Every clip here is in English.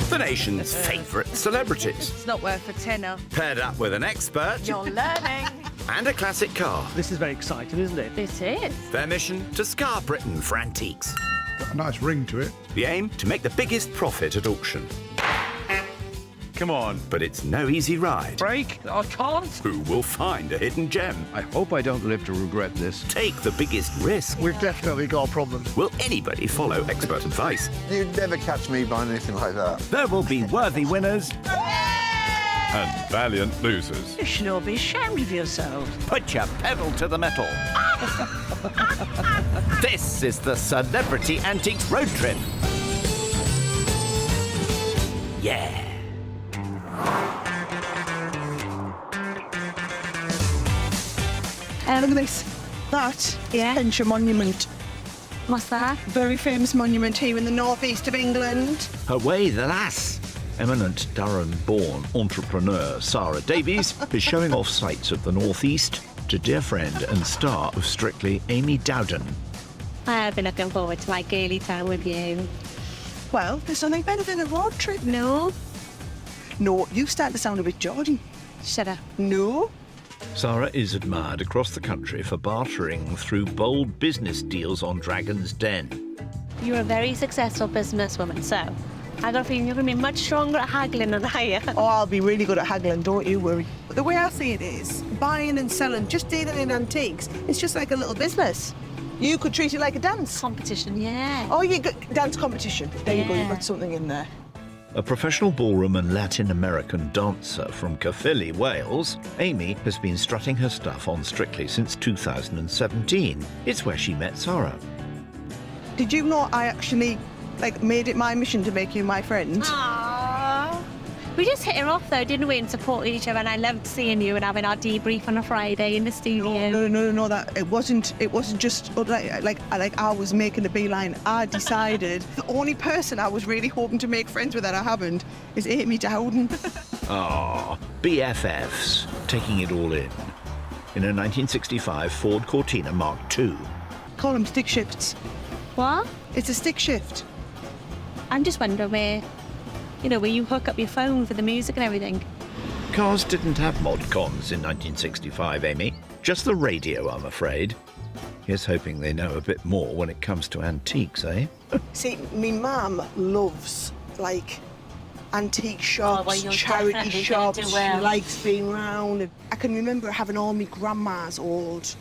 the nation's favourite celebrities. It's not worth a tenner. Paired up with an expert You're learning. and a classic car. This is very exciting, isn't it? It is. Their mission, to scar Britain for antiques. Got a nice ring to it. The aim, to make the biggest profit at auction. Come on. But it's no easy ride. Break? I can't. Who will find a hidden gem? I hope I don't live to regret this. Take the biggest risk? We've definitely got a problem. Will anybody follow expert advice? You'd never catch me buying anything like that. There will be worthy winners and valiant losers. You should all be ashamed of yourselves. Put your pedal to the metal. This is the Celebrity Antiques Road Trip. Yeah. Look at this. That is Penshire Monument. What's that? Very famous monument here in the northeast of England. Away the lass. Eminent Durham-born entrepreneur Sarah Davies is showing off sights of the northeast to dear friend and star of Strictly, Amy Dowden. I've been looking forward to my girly time with you. Well, there's nothing better than a road trip. No? No, you start to sound a bit Geordie. Shut up. No? Sarah is admired across the country for bartering through bold business deals on Dragon's Den. You're a very successful businesswoman, so I got a feeling you're going to be much stronger at haggling than I am. Oh, I'll be really good at haggling, don't you worry. But the way I see it is, buying and selling, just dealing in antiques, it's just like a little business. You could treat it like a dance. Competition, yeah. Oh, you got dance competition. There you go, you've got something in there. A professional ballroom and Latin American dancer from Caerphilly, Wales, Amy has been strutting her stuff on Strictly since 2017. It's where she met Sarah. Did you know I actually, made it my mission to make you my friend? Aww. We just hit her off though, didn't we, and supported each other, and I loved seeing you and having our debrief on a Friday in the studio. No, that it wasn't just like I was making a beeline. I decided the only person I was really hoping to make friends with that I haven't is Amy Dowden. Ah, BFFs, taking it all in a 1965 Ford Cortina Mark II. Call them stick shifts. What? It's a stick shift. I'm just wondering where you hook up your phone for the music and everything. Cars didn't have mod cons in 1965, Amy. Just the radio, I'm afraid. Here's hoping they know a bit more when it comes to antiques, eh? See, me mum loves, antique shops, well, you're charity definitely shops. gonna do well. She likes being round. I can remember having all my grandma's old,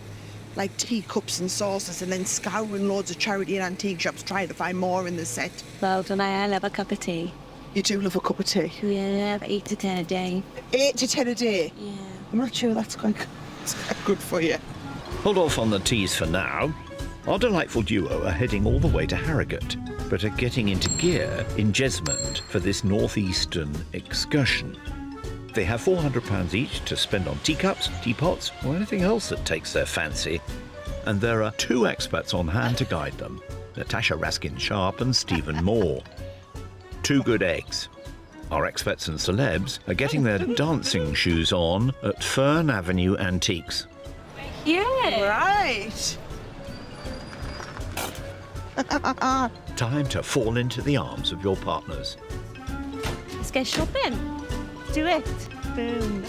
teacups and saucers, and then scouring loads of charity and antique shops trying to find more in the set. Well, don't I love a cup of tea. You do love a cup of tea? Yeah, 8 to 10 a day. 8 to 10 a day? Yeah. I'm not sure that's quite good for you. Hold off on the teas for now. Our delightful duo are heading all the way to Harrogate, but are getting into gear in Jesmond for this northeastern excursion. They have £400 each to spend on teacups, teapots, or anything else that takes their fancy. And there are 2 experts on hand to guide them, Natasha Raskin-Sharp and Stephen Moore. 2 good eggs. Our experts and celebs are getting their dancing shoes on at Fern Avenue Antiques. Yeah. Right. Time to fall into the arms of your partners. Let's go shopping. Do it. Boom.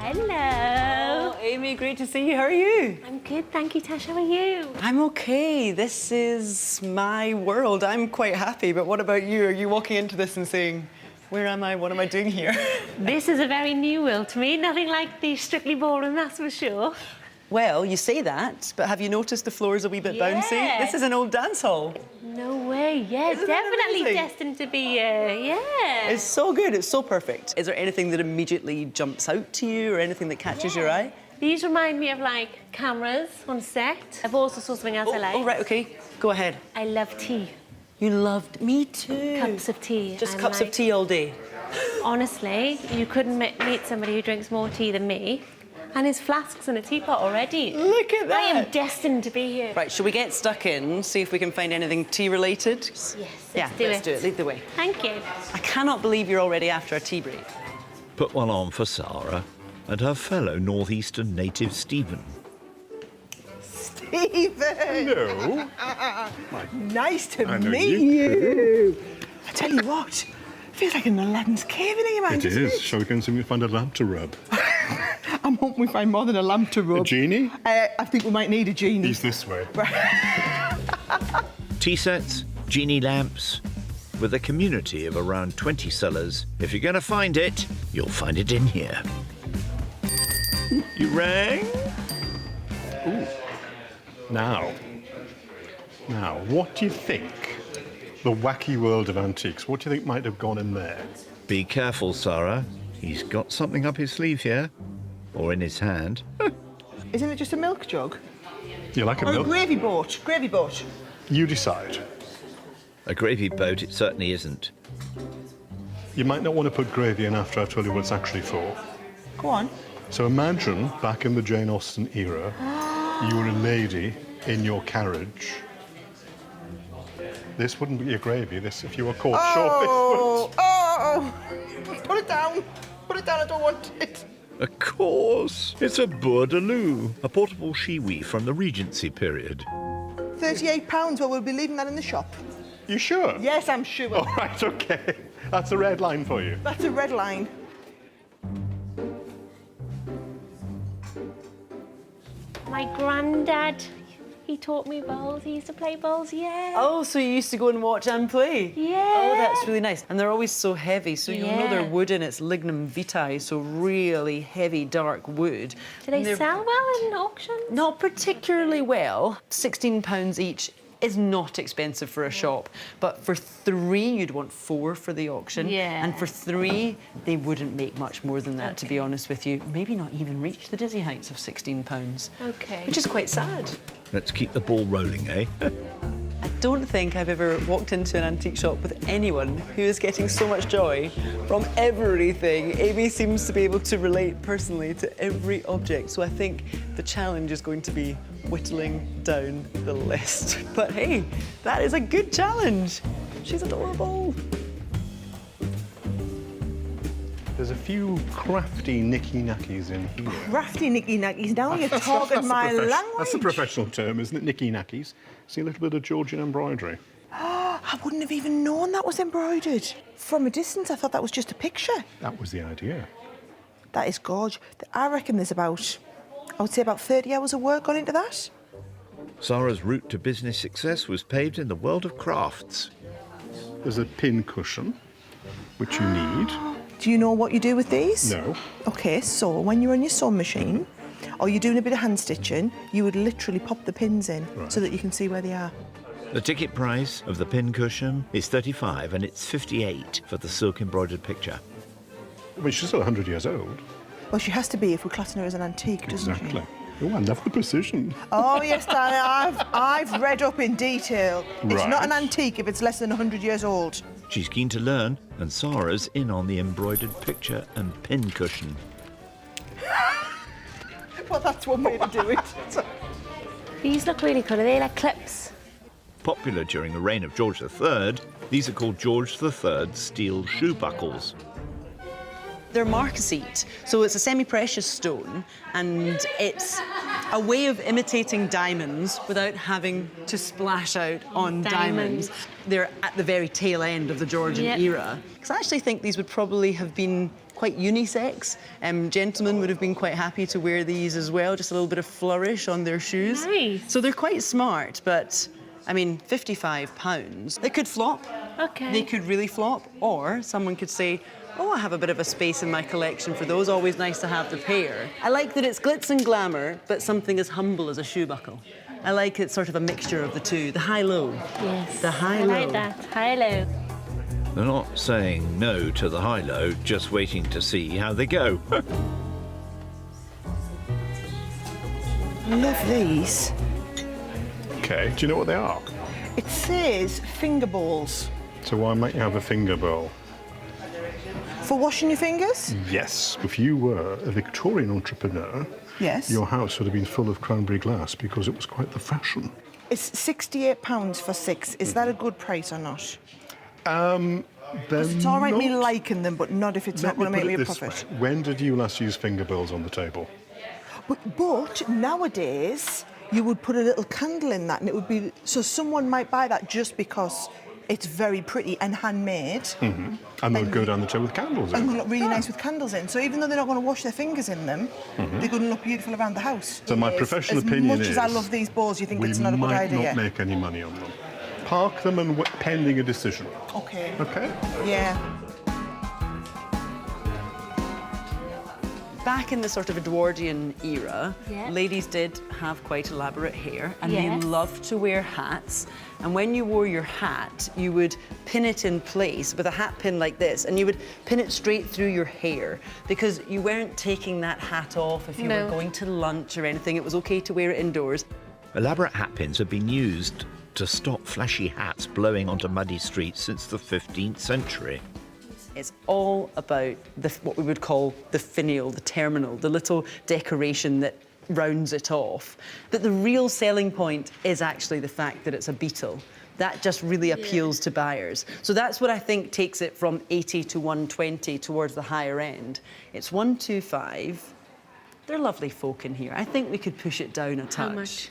Hello. Oh, Amy, great to see you. How are you? I'm good, thank you, Tash. How are you? I'm okay. This is my world. I'm quite happy, but what about you? Are you walking into this and saying, where am I? What am I doing here? This is a very new world to me. Nothing like the Strictly Ballroom, that's for sure. Well, you say that, but have you noticed the floor's a wee bit bouncy? Yeah. This is an old dance hall. No way, yeah, Isn't that definitely amazing? destined to be, yeah. It's so good. It's so perfect. Is there anything that immediately jumps out to you or anything that catches your eye? These remind me of, cameras on set. I've also saw something else I like. Oh, right, OK. Go ahead. I love tea. You loved... Me too. Cups of tea. Just I'm cups of tea all day? Honestly, you couldn't meet somebody who drinks more tea than me. And his flasks in a teapot already. Look at that. I am destined to be here. Right, shall we get stuck in, see if we can find anything tea-related? Yes, let's do do it. Lead the way. Thank you. I cannot believe you're already after a tea break. Put one on for Sarah and her fellow northeastern native Stephen. Stephen! Hello. Nice to I know meet you you. I tell you what, it feels like an Aladdin's cave in here, man. It doesn't is. it? Shall we go and see if we find a lamp to rub? I'm hoping we find more than a lamp to rub. A genie? I think we might need a genie. He's this way. Tea sets, genie lamps. With a community of around 20 sellers, if you're going to find it, you'll find it in here. You rang? Now, what do you think? The wacky world of antiques. What do you think might have gone in there? Be careful, Sarah. He's got something up his sleeve here. Or in his hand. Isn't it just a milk jug? You like a Or milk? a gravy boat? Gravy boat. You decide. A gravy boat, it certainly isn't. You might not want to put gravy in after I've told you what it's actually for. Go on. So imagine back in the Jane Austen era, you were a lady in your carriage. This wouldn't be your gravy. This, if you were caught short, Put it down. Put it down, I don't want it. Of course. It's a bourdaloue, a portable shiwi from the Regency period. £38, well, we'll be leaving that in the shop. You sure? Yes, I'm sure. All right, okay. That's a red line for you. That's a red line. My granddad, he taught me bowls. He used to play bowls, yeah. Oh, so you used to go and watch and play? Yeah. Oh, that's really nice. And they're always so heavy, so you'll know they're Yeah. wooden. It's lignum vitae, so really heavy, dark wood. Do they And they're sell well in auctions? Not particularly well. £16 each is not expensive for a shop, but for 3 you'd want 4 for the auction. Yeah. And for 3 they wouldn't make much more than that, to be honest with you. Maybe not even reach the dizzy heights of £16. Okay. Which is quite sad. Let's keep the ball rolling, eh? I don't think I've ever walked into an antique shop with anyone who is getting so much joy from everything. Amy seems to be able to relate personally to every object, so I think the challenge is going to be whittling down the list. But hey, that is a good challenge. She's adorable. There's a few crafty nicky-nackies in here. Crafty nicky nackies. Now you're talking my language. That's the professional term, isn't it? Nicky-nackies. See a little bit of Georgian embroidery. I wouldn't have even known that was embroidered. From a distance, I thought that was just a picture. That was the idea. That is gorgeous. I reckon there's about, I would say about 30 hours of work gone into that. Sarah's route to business success was paved in the world of crafts. There's a pin cushion, which you need. Do you know what you do with these? No. Okay, so when you're on your sewing machine or you're doing a bit of hand stitching, you would literally pop the pins in so that you can see where they are. The ticket price of the pin cushion is $35 and it's $58 for the silk embroidered picture. I mean, she's still 100 years old. Well, she has to be if we're classing her as an antique, doesn't she? Exactly. Oh, I love the precision. Oh, yes, darling, I've read up in detail. It's not an Right. antique if it's less than 100 years old. She's keen to learn, and Sarah's in on the embroidered picture and pin cushion. Well, that's one way to do it. These look really cool. Are they like clips? Popular during the reign of George III, these are called George III steel shoe buckles. They're marquisite, so it's a semi-precious stone, and it's a way of imitating diamonds without having to splash out on diamonds. They're at the very tail end of the Georgian era. Because I actually think these would probably have been quite unisex. Gentlemen would have been quite happy to wear these as well, just a little bit of flourish on their shoes. Nice. So they're quite smart, but I mean, £55. They could flop. Okay. They could really flop, or someone could say, oh, I have a bit of a space in my collection for those. Always nice to have the pair. I like that it's glitz and glamour, but something as humble as a shoe buckle. I like it's sort of a mixture of the two, the high-low. Yes. The high-low. I like that. High-low. They're not saying no to the high-low, just waiting to see how they go. Love these. Okay, do you know what they are? It says finger bowls. So why might you have a finger bowl? For washing your fingers? Yes, if you were a Victorian entrepreneur, Yes. your house would have been full of cranberry glass because it was quite the fashion. It's £68 for 6. Is that a good price or not? It's all right me liking them, but not if it's not going to make me a profit. When did you last use finger bowls on the table? But nowadays, you would put a little candle in that and it would be... So someone might buy that just because It's very pretty and handmade. And they'll go down the till with candles And in. look really nice with candles in. So even though they're not going to wash their fingers in them, they're going to look beautiful around the house. So my professional opinion As much as I is love these balls, you think it's not a we good might idea? not make any money on them. Park them and pending a decision. Okay. Okay? Yeah. Back in the sort of Edwardian era, Yeah. ladies did have quite elaborate hair and Yes. they loved to wear hats. And when you wore your hat, you would pin it in place with a hat pin like this, and you would pin it straight through your hair because you weren't taking that hat off if you were No. going to lunch or anything. It was okay to wear it indoors. Elaborate hat pins have been used to stop flashy hats blowing onto muddy streets since the 15th century. It's all about what we would call the finial, the terminal, the little decoration that rounds it off. But the real selling point is actually the fact that it's a beetle. That just really appeals to buyers. So that's what I think takes it from 80 to 120 towards the higher end. It's 125. They're lovely folk in here. I think we could push it down a touch. How much?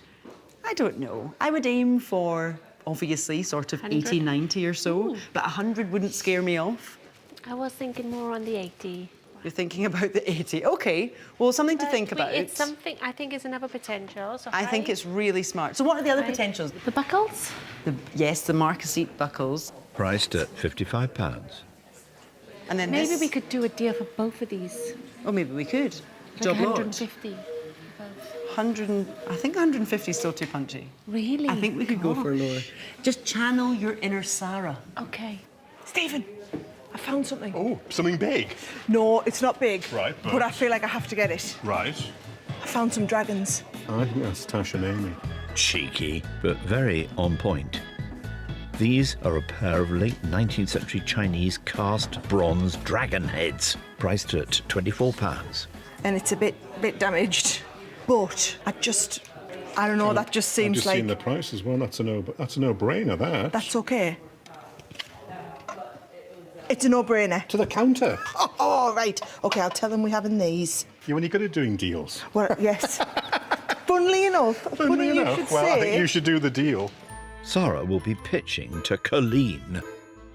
I don't know. I would aim for, obviously, sort of 80, 90 or so, but 100 wouldn't scare me off. I was thinking more on the 80. You're thinking about the 80. OK, well, something to think about. It's something I think is another potential. So I think it's really smart. So what are the other potentials? The buckles? Yes, the marquisite buckles. Priced at £55. And then Maybe this... we could do a deal for both of these. Oh, maybe we could. Like Job lot. 150. 100 I think 150 is still too punchy. Really? I think we could go for lower. Just channel your inner Sarah. Okay. Stephen, I found something. Oh, something big. No, it's not big. Right, but I feel like I have to get it. Right. I found some dragons. I think that's Tash and Amy. Cheeky, but very on point. These are a pair of late 19th century Chinese cast bronze dragon heads, priced at £24. And it's a bit damaged. But I don't know, that just seems I've just like... seen the price as well. That's a no-brainer, that. That's okay. It's a no-brainer. To the counter. Oh, right. OK, I'll tell them we're having these. You're only good at doing deals. Well, yes. Funnily enough. Funny you should Well, I say. think you should do the deal. Sarah will be pitching to Colleen.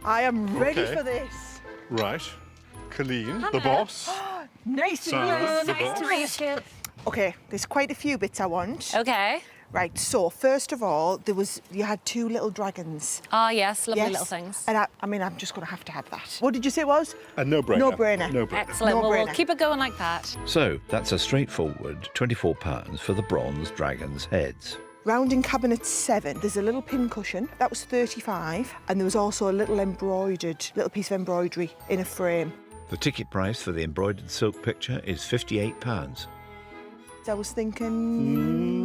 I am ready Okay. for this. Right. Colleen, the boss. Nice to Sarah, meet the you. boss. OK, there's quite a few bits I want. Okay. Right, so first of all, you had two little dragons. Ah, yes, lovely Yes. little things. And I mean, I'm just going to have that. What did you say it was? A no-brainer. No-brainer. No-brainer. Excellent. Well, we'll No-brainer. keep it going like that. So that's a straightforward £24 for the bronze dragon's heads. Rounding cabinet 7, there's a little pin cushion. That was 35. And there was also a little piece of embroidery in a frame. The ticket price for the embroidered silk picture is £58. I was thinking...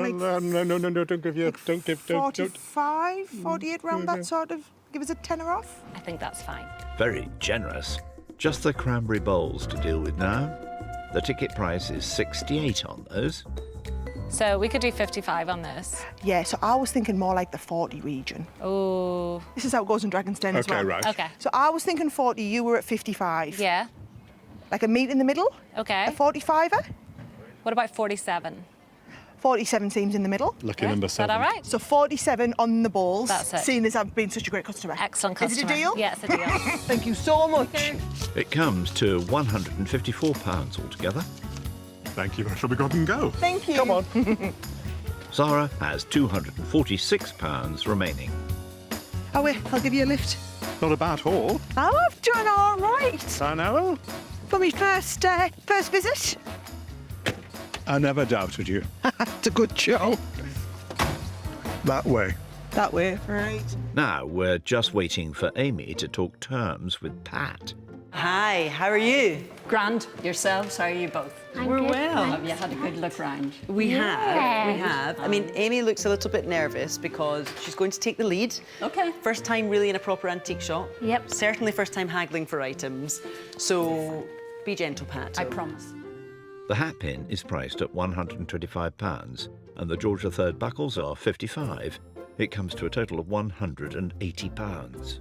No, don't give. 45, 48, round that sort of. Give us a tenner off. I think that's fine. Very generous. Just the cranberry bowls to deal with now. The ticket price is £68 on those. So we could do 55 on this. Yeah, so I was thinking more like the 40 region. Oh. This is how it goes in Dragon's Den as well. Okay, right. Okay. So I was thinking 40, you were at 55. Yeah. Like a meat in the middle? Okay. A 45er? What about 47? 47 seems in the middle. Lucky Yeah, number is that 7. all right? So 47 on the balls. That's it. Seeing as I've been such a great customer. Excellent Is customer. it a deal? Yeah, it's a deal. Thank you so much. It comes to £154 altogether. Thank you. Shall we go up and go? Thank you. Come on. Zara has £246 remaining. Oh, wait, I'll give you a lift. Not a bad haul. Oh, I've done all right. I know. For my first visit. I never doubted you. It's a good show. That way. That way, right. Now we're just waiting for Amy to talk terms with Pat. Hi, how are you? Grand. Yourselves, how are you both? We're well. Have you had a good look round? We have. I mean, Amy looks a little bit nervous because she's going to take the lead. Okay. First time really in a proper antique shop. Yep. Certainly first time haggling for items. So be gentle, Pat. I promise. The hat pin is priced at £125 and the George III buckles are £55. It comes to a total of £180.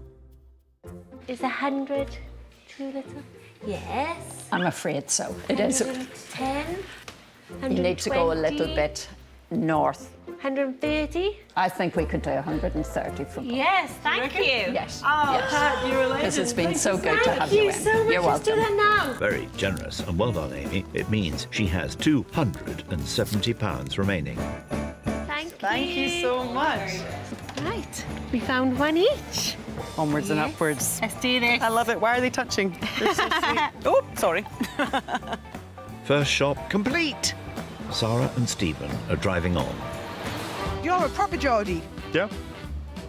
Is 100 too little? Yes. I'm afraid so. It is. 110? You need to go a little 120? bit North. 130? I think we could do 130 from both. Yes, thank you. Yes. Oh, yes. Pat, you're a legend. Because it's been so good to have Thank you you in. so much. You're Let's do welcome. that now. Very generous and well done, Amy. It means she has £270 remaining. Thank you so much. Right, we found one each. Onwards and upwards. Let's do this. I love it. Why are they touching? They're so sweet. Oh, sorry. First shop complete. Sarah and Stephen are driving on. You're a proper Geordie. Yeah.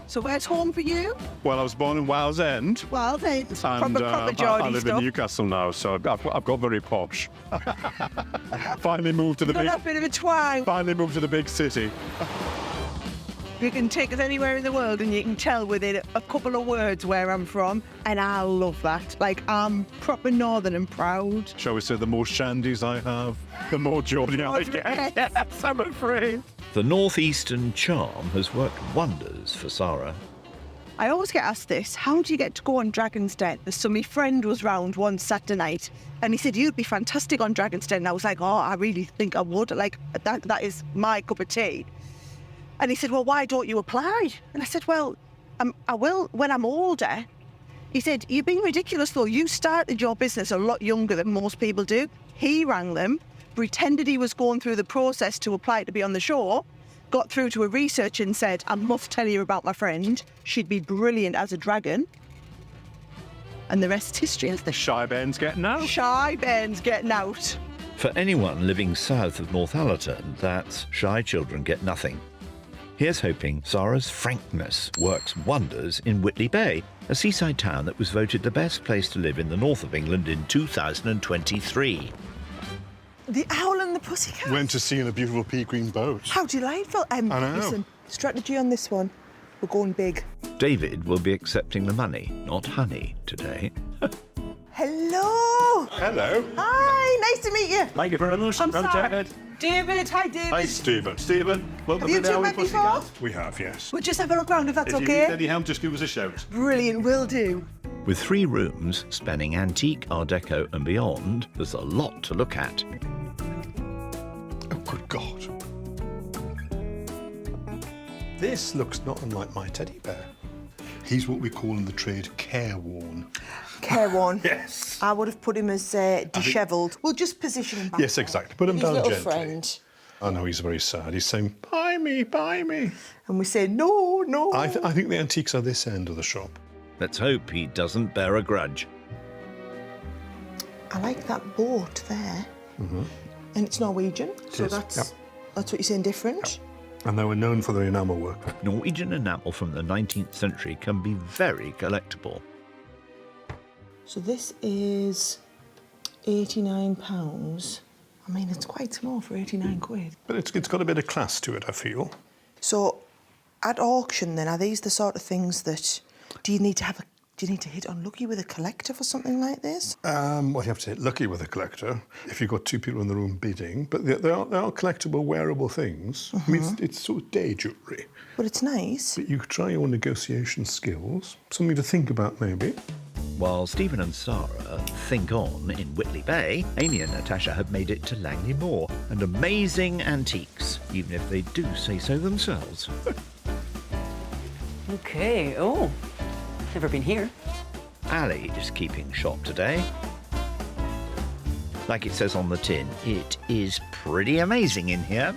So where's home for you? Well, I was born in Wales End. Well, then, And proper Geordie I live stuff. in Newcastle now, so I've got very posh. Finally moved to the Got that bit of a twang. Finally moved to the big city. You can take us anywhere in the world and you can tell within a couple of words where I'm from, and I love that. Like, I'm proper northern and proud. Shall we say the more shandies I have, the more Geordie I get? Yes, I'm afraid. The northeastern charm has worked wonders for Sarah. I always get asked this, how do you get to go on Dragon's Den? So my friend was round one Saturday night and he said, you'd be fantastic on Dragon's Den. And I was like, oh, I really think I would. Like, that is my cup of tea. And he said, well, why don't you apply? And I said, well, I will when I'm older. He said, you're being ridiculous, though. You started your business a lot younger than most people do. He rang them, pretended he was going through the process to apply to be on the show, got through to a research and said, I must tell you about my friend. She'd be brilliant as a dragon. And the rest is history, as the Shy Ben's getting out. Shy Ben's getting out. For anyone living south of Northallerton, that's shy children get nothing. Here's hoping Sarah's frankness works wonders in Whitley Bay, a seaside town that was voted the best place to live in the north of England in 2023. The Owl and the Pussycat. Went to sea in a beautiful pea green boat. How delightful. I know. Listen, strategy on this one. We're going big. David will be accepting the money, not honey, today. Hello. Hello. Hi, nice to meet you. Thank you very much. I'm Sarah. David. David, hi David. Hi, Stephen. Stephen, welcome Have you to the two Owl met and before? Pussycat. We have, yes. We'll just have a look round if that's If you okay. need any help, just give us a shout. Brilliant, will do. With 3 rooms spanning antique, Art Deco and beyond, there's a lot to look at. Oh, good God. This looks not unlike my teddy bear. He's what we call in the trade careworn. Careworn. Yes. I would have put him as dishevelled. We'll just position him back. Yes, exactly. Put him His down little gently. friend. I know he's very sad. He's saying, buy me, buy me. And we say, no, no. I think the antiques are this end of the shop. Let's hope he doesn't bear a grudge. I like that boat there. Mm-hmm. And it's Norwegian, so is, that's yep. that's what you're saying different. And they were known for their enamel work. Norwegian enamel from the 19th century can be very collectible. So this is £89. I mean, it's quite small for 89 quid. But it's got a bit of class to it, I feel. So at auction then, are these the sort of things that, do you need to hit unlucky with a collector for something like this? Well, you have to hit lucky with a collector if you've got 2 people in the room bidding. But they are collectible, wearable things. I mean, it's sort of day jewellery. But it's nice. But you could try your negotiation skills. Something to think about, maybe. While Stephen and Sarah think on in Whitley Bay, Amy and Natasha have made it to Langley Moor, and amazing antiques, even if they do say so themselves. Okay. Oh, never been here. Ali is keeping shop today. Like it says on the tin, it is pretty amazing in here.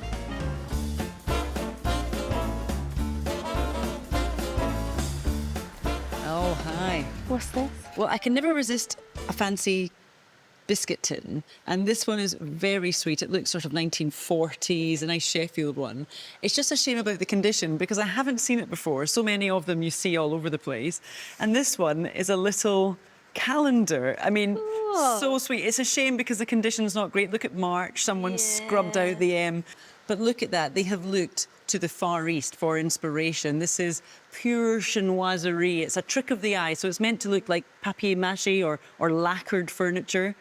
Oh, hi. What's this? Well, I can never resist a fancy biscuit tin, and this one is very sweet. It looks sort of 1940s, a nice Sheffield one. It's just a shame about the condition because I haven't seen it before. So many of them you see all over the place. And this one is a little calendar. I mean, so sweet. It's a shame because the condition's not great. Look at March, someone scrubbed out the M. But look at that, they have looked to the Far East for inspiration. This is pure chinoiserie. It's a trick of the eye, so it's meant to look like papier-mâché or lacquered furniture.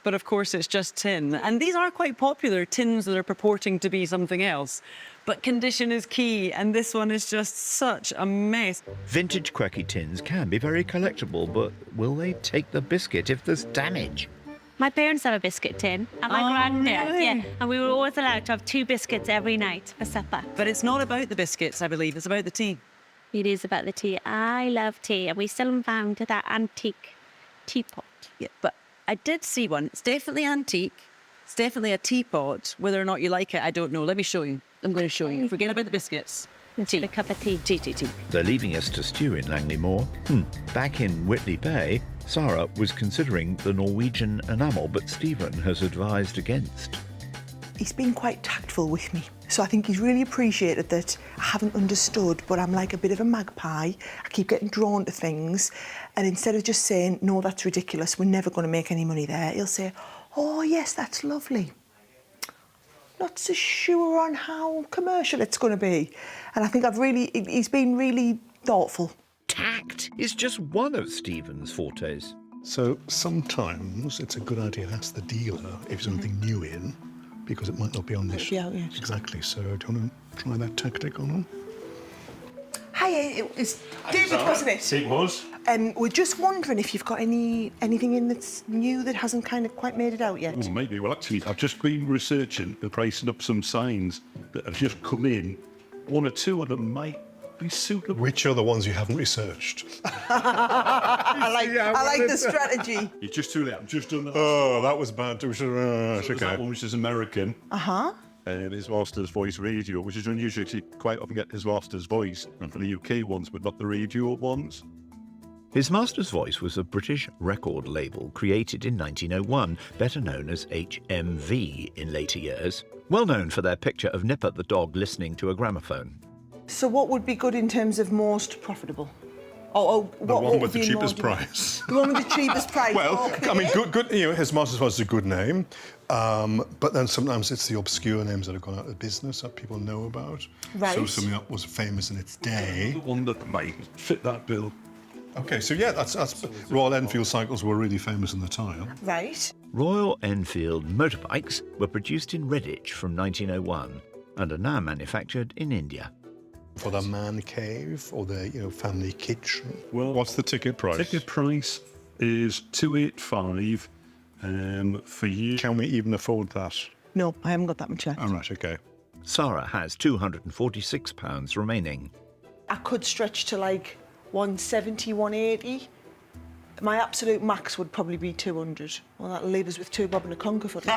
But of course, it's just tin. And these are quite popular, tins that are purporting to be something else. But condition is key, and this one is just such a mess. Vintage quirky tins can be very collectible, but will they take the biscuit if there's damage? My parents have a biscuit tin, and my granddad, really? yeah. And we were always allowed to have 2 biscuits every night for supper. But it's not about the biscuits, I believe. It's about the tea. It is about the tea. I love tea, and we still haven't found that antique teapot. Yeah, but I did see one. It's definitely antique. It's definitely a teapot. Whether or not you like it, I don't know. Let me show you. I'm going to show you. Forget about the biscuits. Tea. A cup of tea. Tea. They're leaving us to stew in Langley Moor. Back in Whitley Bay, Sarah was considering the Norwegian enamel, but Stephen has advised against. He's been quite tactful with me. So I think he's really appreciated that I haven't understood, but I'm like a bit of a magpie. I keep getting drawn to things. And instead of just saying, no, that's ridiculous, we're never going to make any money there, he'll say, oh, yes, that's lovely. Not so sure on how commercial it's going to be. And I think he's been really thoughtful. Tact is just one of Stephen's fortes. So sometimes it's a good idea to ask the dealer if there's anything new in, because it might not be on this. Yeah, yeah. Exactly. So do you want to try that tactic on them? Hi, it's David, wasn't it? It was. We're just wondering if you've got anything in that's new that hasn't kind of quite made it out yet. Oh, maybe. Well, actually, I've just been researching and pricing up some signs that have just come in. 1 or 2 of them might be suitable. Which are the ones you haven't researched? I like the strategy. You're just too late. I've just done that. Oh, that was bad. So Okay. that one, which is American. Uh-huh. And his master's voice radio, which is unusual. You quite often get his master's voice for the UK ones, but not the radio ones. His master's voice was a British record label created in 1901, better known as HMV in later years, well known for their picture of Nipper the dog listening to a gramophone. So what would be good in terms of most profitable? The what one would with the be in cheapest more price. The one with the cheapest price. Well, okay. I mean, good. You know, his master's voice is a good name, but then sometimes it's the obscure names that have gone out of business that people know about. Right. So something that was famous in its day. The one that might fit that bill. Okay, so yeah, that's Royal Enfield cycles were really famous in the time. Right. Royal Enfield motorbikes were produced in Redditch from 1901 and are now manufactured in India. For the man cave or the family kitchen. Well, what's the ticket price? Ticket price is $285 for you. Can we even afford that? No, I haven't got that much left. All right, okay. Sarah has £246 remaining. I could stretch to like 170, 180. My absolute max would probably be 200. Well, that'll leave us with 2 bob and a conker for the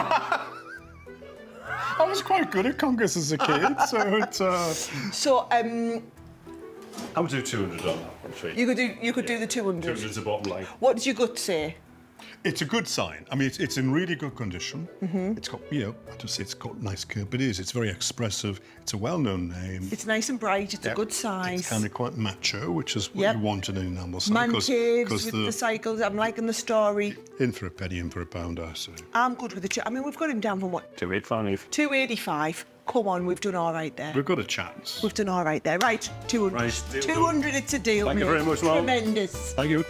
I was quite good at congas as a kid, so it's. So, I would do 200 on that one, Fee. you could do the 200. 200's the bottom line. What did your gut say? It's a good sign. I mean, it's in really good condition. Mm-hmm. It's got, I just say it's got nice curve, but it is. It's very expressive. It's a well-known name. It's nice and bright. It's a good size. It's kind of quite macho, which is what Yep. you want in an enamel cycle. Man caves with the cycles. I'm liking the story. In for a penny, in for a pound, I say. I'm good with the. I mean, we've got him down from what? 285. 285. Come on, we've done all right there. We've got a chance. We've done all right there. Right, 200. Right, deal 200, it's a deal. Thank you mate. very much, Mum. Tremendous. Thank you.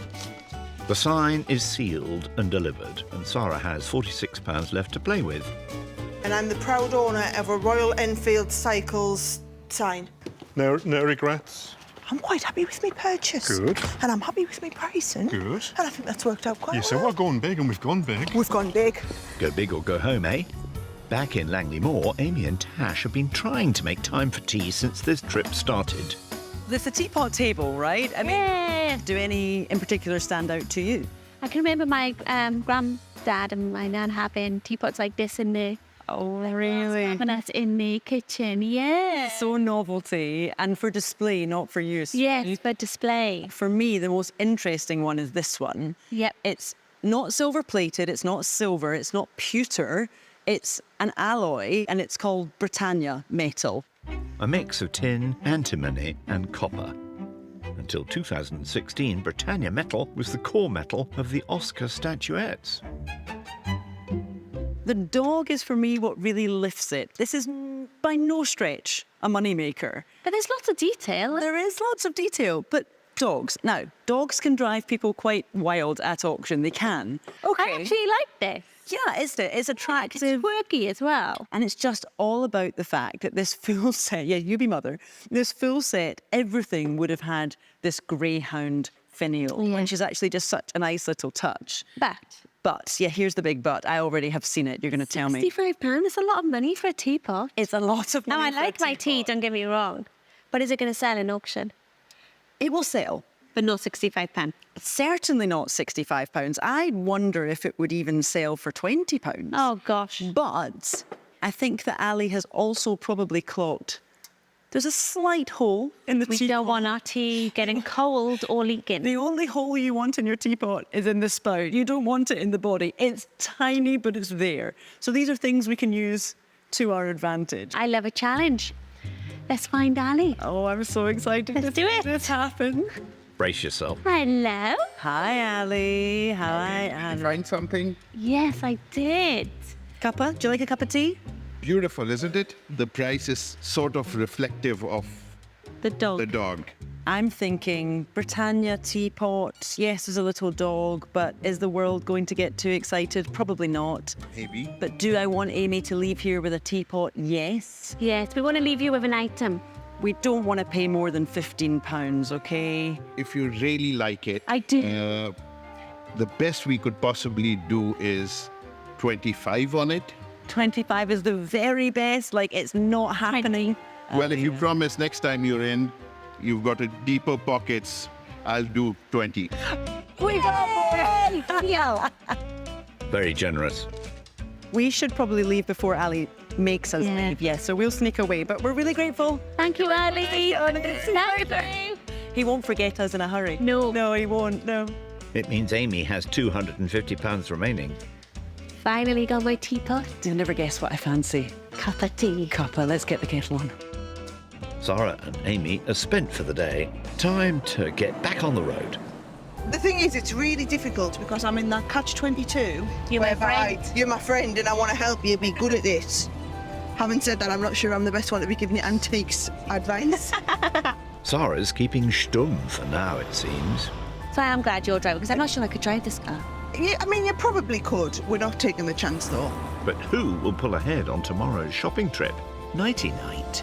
The sign is sealed and delivered, and Sarah has £46 left to play with. And I'm the proud owner of a Royal Enfield Cycles sign. No regrets? I'm quite happy with my purchase. Good. And I'm happy with my pricing. Good. And I think that's worked out quite You well. say we're going big, and we've gone big. We've gone big. Go big or go home, eh? Back in Langley Moor, Amy and Tash have been trying to make time for tea since this trip started. There's a teapot table, right? I mean, do any in particular stand out to you? I can remember my granddad and my nan having teapots like this in the cabinet in the kitchen. Yeah. So novelty and for display, not for use. Yes, for display. For me, the most interesting one is this one. Yep. It's not silver plated, it's not silver, it's not pewter, it's an alloy and it's called Britannia metal. A mix of tin, antimony and copper. Until 2016, Britannia metal was the core metal of the Oscar statuettes. The dog is for me what really lifts it. This is by no stretch a moneymaker. But there's lots of detail. There is lots of detail, but dogs. Now, dogs can drive people quite wild at auction. They can. Okay. I actually like this. Yeah, it's attractive. It's quirky as well. And it's just all about the fact that this full set, yeah, you be mother, this full set, everything would have had this greyhound finial, which is actually just such a nice little touch. But Yeah, here's the big but. I already have seen it. You're going to tell me. £65 is a lot of money for a teapot. It's a lot of Now, money. I like my tea, don't get me wrong. But is it going to sell in auction? It will sell. But not £65. Certainly not £65. I wonder if it would even sell for £20. Oh, gosh. But I think that Ali has also probably clocked there's a slight hole in the teapot. We don't want our tea getting cold or leaking. The only hole you want in your teapot is in the spout. You don't want it in the body. It's tiny, but it's there. So these are things we can use to our advantage. I love a challenge. Let's find Ali. Oh, I'm so excited Let's do it. This happen. Brace yourself. Hello. Hi, Ali. Hi, Ali. Find something Yes, I did. Cuppa, do you like a cup of tea? beautiful, isn't it? The price is sort of reflective of the dog. The dog. I'm thinking Britannia teapot. Yes, there's a little dog, but is the world going to get too excited? Probably not. Maybe. But do I want Amy to leave here with a teapot? Yes. Yes, we want to leave you with an item. We don't want to pay more than £15, okay? If you really like it, I do. The best we could possibly do is 25 on it. 25 is the very best. Like, it's not happening. Well, if you promise next time you're in, you've got a deeper pockets, I'll do 20. We got it! Very generous. We should probably leave before Ali makes us leave. Yes, so we'll sneak away. But we're really grateful. Thank you, Ali. Thank you. He won't forget us in a hurry. No. No, he won't. No. It means Amy has £250 remaining. Finally got my teapot. You'll never guess what I fancy. Cup of tea. Cuppa, let's get the kettle on. Sarah and Amy are spent for the day. Time to get back on the road. The thing is, it's really difficult because I'm in that catch-22. You're my friend. You're my friend and I want to help you be good at this. Having said that, I'm not sure I'm the best one to be giving you antiques advice. Sarah's keeping stum for now, it seems. So I am glad you're driving because I'm not sure I could drive this car. Yeah, I mean, you probably could. We're not taking the chance, though. But who will pull ahead on tomorrow's shopping trip? Nighty-night.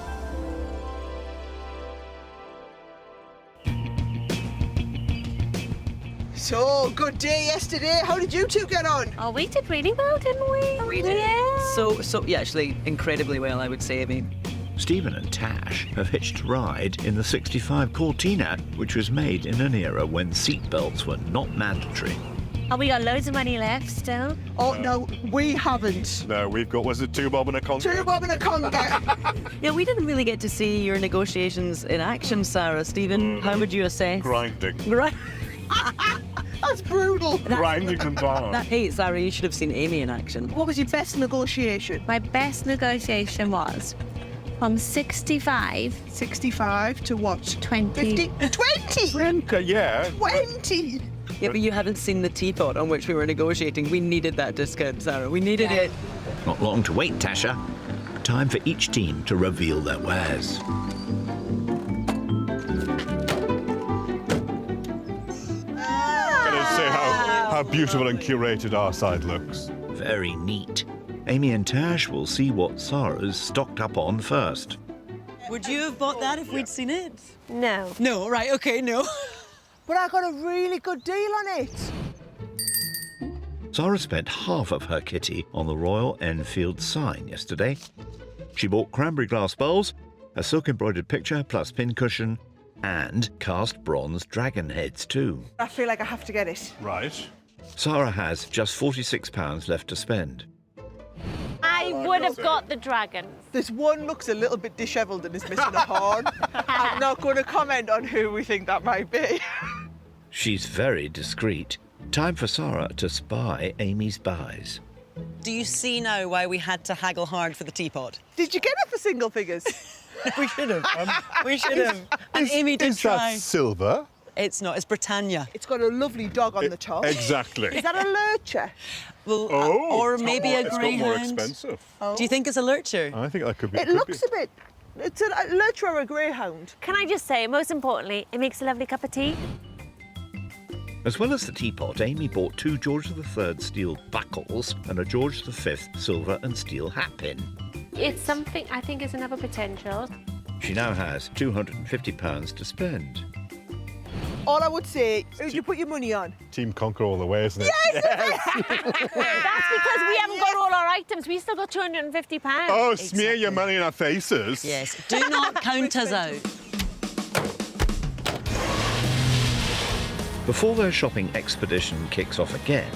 So, good day yesterday. How did you two get on? Oh, we did really well, didn't we? We did. Yeah. So yeah, actually, incredibly well, I would say. I mean, Stephen and Tash have hitched a ride in the 65 Cortina, which was made in an era when seatbelts were not mandatory. Oh, we got loads of money left still. Oh, no, we haven't. No, we've got, was it 2 bob and a conker? 2 bob and a conker. yeah, we didn't really get to see your negotiations in action, Sarah. Stephen, how would you assess? Grinding. Right. That's brutal. Grinding and bar. Hey, Sarah, you should have seen Amy in action. What was your best negotiation? My best negotiation was from 65. 65 to what? 20. 50? 20? Yeah. 20? Yeah, but you haven't seen the teapot on which we were negotiating. We needed that discount, Sarah. We needed it. Not long to wait, Tasha. Time for each team to reveal their wares. Can I say how beautiful and curated our side looks? Very neat. Amy and Tash will see what Sarah's stocked up on first. Would you have bought that if we'd seen it? No. No, right, okay, no. But I got a really good deal on it. Sarah spent half of her kitty on the Royal Enfield sign yesterday. She bought cranberry glass bowls, a silk embroidered picture plus pincushion, and cast bronze dragon heads too. I feel like I have to get it. Right. Sarah has just £46 left to spend. I would have got the dragon. This one looks a little bit dishevelled and is missing a horn. I'm not going to comment on who we think that might be. She's very discreet. Time for Sarah to spy Amy's buys. Do you see now why we had to haggle hard for the teapot? Did you get it for single figures? We should have. We should have. And Amy did Is try. that silver? It's not. It's Britannia. It's got a lovely dog on the top. Exactly. Is that a lurcher? Well, Oh, or it's got maybe more- a greyhound. It's got more expensive. Do you think it's a lurcher? I think that could be. It looks a bit... It's a lurcher or a greyhound. Can I just say, most importantly, it makes a lovely cup of tea. As well as the teapot, Amy bought 2 George III steel buckles and a George V silver and steel hat pin. It's something I think is another potential. She now has £250 to spend. All I would say, who'd you put your money on? Team Conquer all the way, isn't it? Yes! That's because we haven't got all our items. We still got £250. Oh, smear your money in our faces. Yes, do not count us out. Before their shopping expedition kicks off again,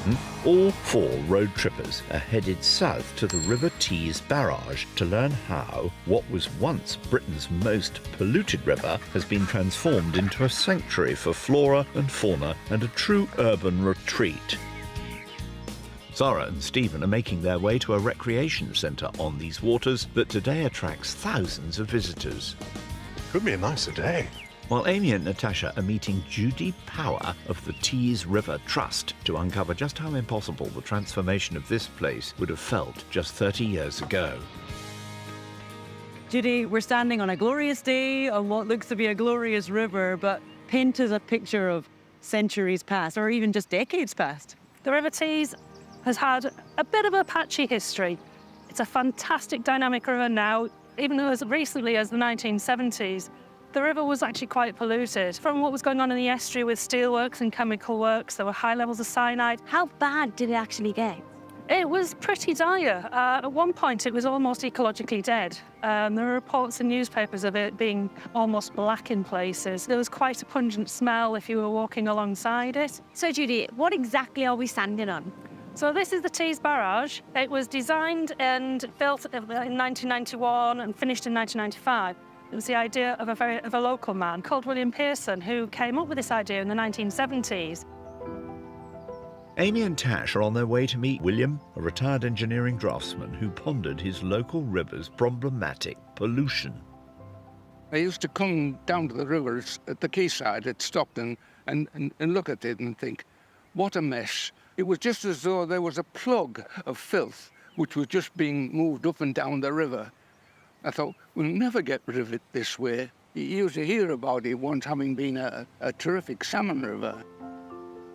all 4 road trippers are headed south to the River Tees Barrage to learn how what was once Britain's most polluted river has been transformed into a sanctuary for flora and fauna and a true urban retreat. Sarah and Stephen are making their way to a recreation centre on these waters that today attracts thousands of visitors. Could be a nicer day. While Amy and Natasha are meeting Judy Power of the Tees River Trust to uncover just how impossible the transformation of this place would have felt just 30 years ago. Judy, we're standing on a glorious day on what looks to be a glorious river, but paint us a picture of centuries past, or even just decades past. The River Tees has had a bit of a patchy history. It's a fantastic dynamic river now, even though as recently as the 1970s, the river was actually quite polluted. From what was going on in the estuary with steelworks and chemical works, there were high levels of cyanide. How bad did it actually get? It was pretty dire. At one point, it was almost ecologically dead. There were reports in newspapers of it being almost black in places. There was quite a pungent smell if you were walking alongside it. So, Judy, what exactly are we standing on? So this is the Tees Barrage. It was designed and built in 1991 and finished in 1995. It was the idea of a local man called William Pearson who came up with this idea in the 1970s. Amy and Tash are on their way to meet William, a retired engineering draftsman who pondered his local river's problematic pollution. I used to come down to the rivers at the quayside at Stockton and look at it and think, what a mess. It was just as though there was a plug of filth which was just being moved up and down the river. I thought, we'll never get rid of it this way. You used to hear about it once having been a terrific salmon river.